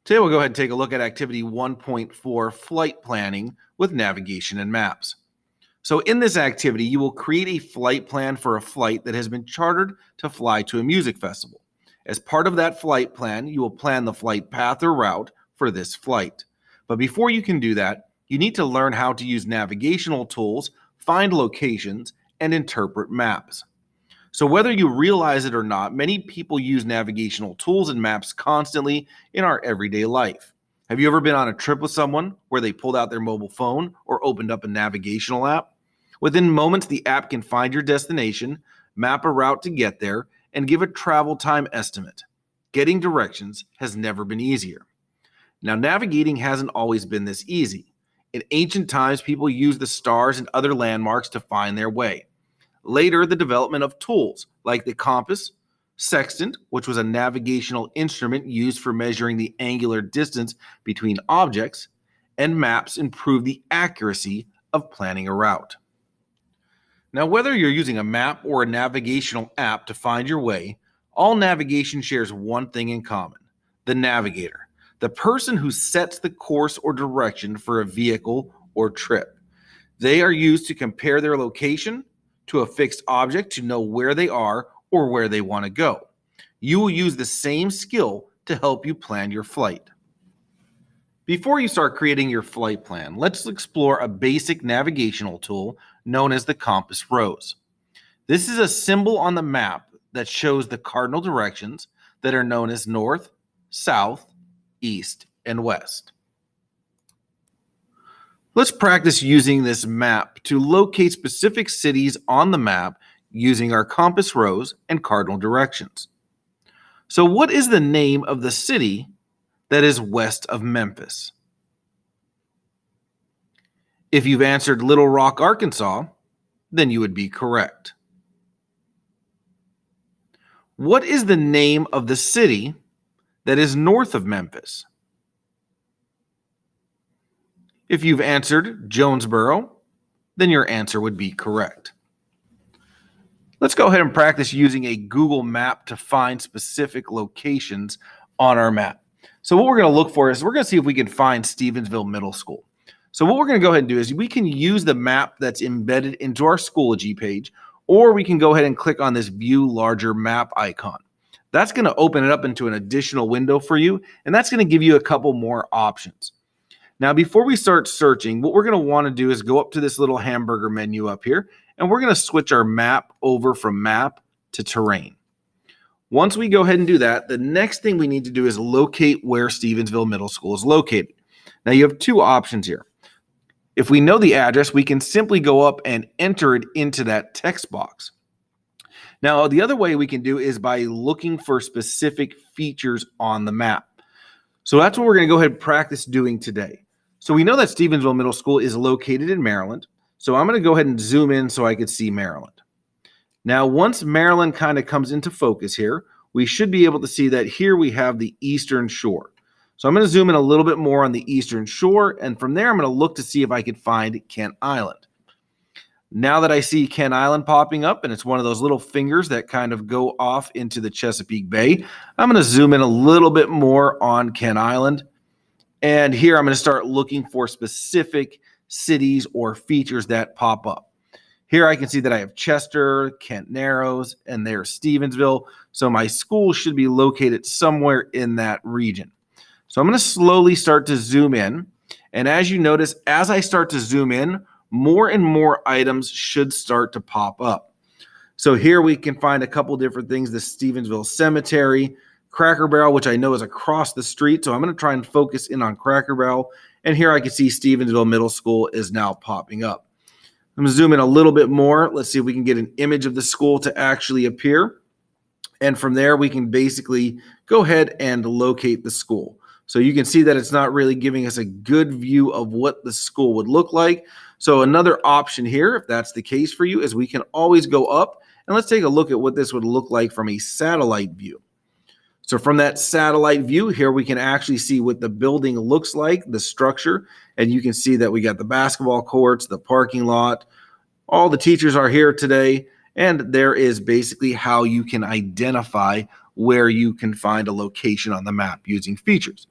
Today we'll go ahead and take a look at activity 1.4, flight planning with navigation and maps. So in this activity, you will create a flight plan for a flight that has been chartered to fly to a music festival. As part of that flight plan, you will plan the flight path or route for this flight. But before you can do that, you need to learn how to use navigational tools, find locations, and interpret maps. So whether you realize it or not, many people use navigational tools and maps constantly in our everyday life. Have you ever been on a trip with someone where they pulled out their mobile phone or opened up a navigational app? Within moments, the app can find your destination, map a route to get there, and give a travel time estimate. Getting directions has never been easier. Now, navigating hasn't always been this easy. In ancient times, people used the stars and other landmarks to find their way. Later, the development of tools like the compass, sextant, which was a navigational instrument used for measuring the angular distance between objects, and maps improved the accuracy of planning a route. Now, whether you're using a map or a navigational app to find your way, all navigation shares one thing in common: the navigator, the person who sets the course or direction for a vehicle or trip. They are used to compare their location to a fixed object to know where they are or where they want to go. You will use the same skill to help you plan your flight. Before you start creating your flight plan, let's explore a basic navigational tool known as the compass rose. This is a symbol on the map that shows the cardinal directions that are known as north, south, east, and west. Let's practice using this map to locate specific cities on the map using our compass rose and cardinal directions. So what is the name of the city that is west of Memphis? If you've answered Little Rock, Arkansas, then you would be correct. What is the name of the city that is north of Memphis? If you've answered Jonesboro, then your answer would be correct. Let's go ahead and practice using a Google map to find specific locations on our map. So what we're going to look for is we're going to see if we can find Stevensville Middle School. So what we're going to go ahead and do is we can use the map that's embedded into our Schoology page, or we can go ahead and click on this View Larger Map icon. That's going to open it up into an additional window for you, and that's going to give you a couple more options. Now, before we start searching, what we're going to want to do is go up to this little hamburger menu up here, and we're going to switch our map over from map to terrain. Once we go ahead and do that, the next thing we need to do is locate where Stevensville Middle School is located. Now, you have two options here. If we know the address, we can simply go up and enter it into that text box. Now, the other way we can do is by looking for specific features on the map. So that's what we're going to go ahead and practice doing today. So we know that Stevensville Middle School is located in Maryland. So I'm going to go ahead and zoom in so I can see Maryland. Now, once Maryland kind of comes into focus here, we should be able to see that here we have the Eastern Shore. So I'm going to zoom in a little bit more on the Eastern Shore, and from there I'm going to look to see if I can find Kent Island. Now that I see Kent Island popping up, and it's one of those little fingers that kind of go off into the Chesapeake Bay, I'm going to zoom in a little bit more on Kent Island. And here I'm going to start looking for specific cities or features that pop up. Here I can see that I have Chester, Kent Narrows, and there's Stevensville. So my school should be located somewhere in that region. So I'm going to slowly start to zoom in. And as you notice, as I start to zoom in, more and more items should start to pop up. So here we can find a couple different things: the Stevensville Cemetery, Cracker Barrel, which I know is across the street. So I'm going to try and focus in on Cracker Barrel. And here I can see Stevensville Middle School is now popping up. I'm going to zoom in a little bit more. Let's see if we can get an image of the school to actually appear. And from there, we can basically go ahead and locate the school. So you can see that it's not really giving us a good view of what the school would look like. So another option here, if that's the case for you, is we can always go up and let's take a look at what this would look like from a satellite view. So from that satellite view here, we can actually see what the building looks like, the structure, and you can see that we got the basketball courts, the parking lot, all the teachers are here today, and there is basically how you can identify where you can find a location on the map using features.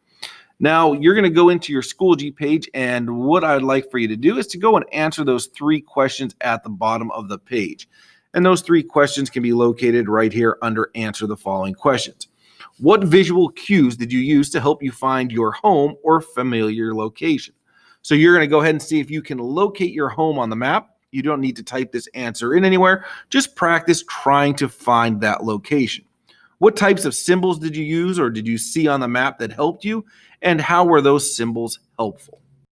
Now, you're going to go into your Schoology page, and what I'd like for you to do is to go and answer those 3 questions at the bottom of the page. And those 3 questions can be located right here under Answer the Following Questions. What visual cues did you use to help you find your home or familiar location? So you're going to go ahead and see if you can locate your home on the map. You don't need to type this answer in anywhere. Just practice trying to find that location. What types of symbols did you use or did you see on the map that helped you? And how were those symbols helpful?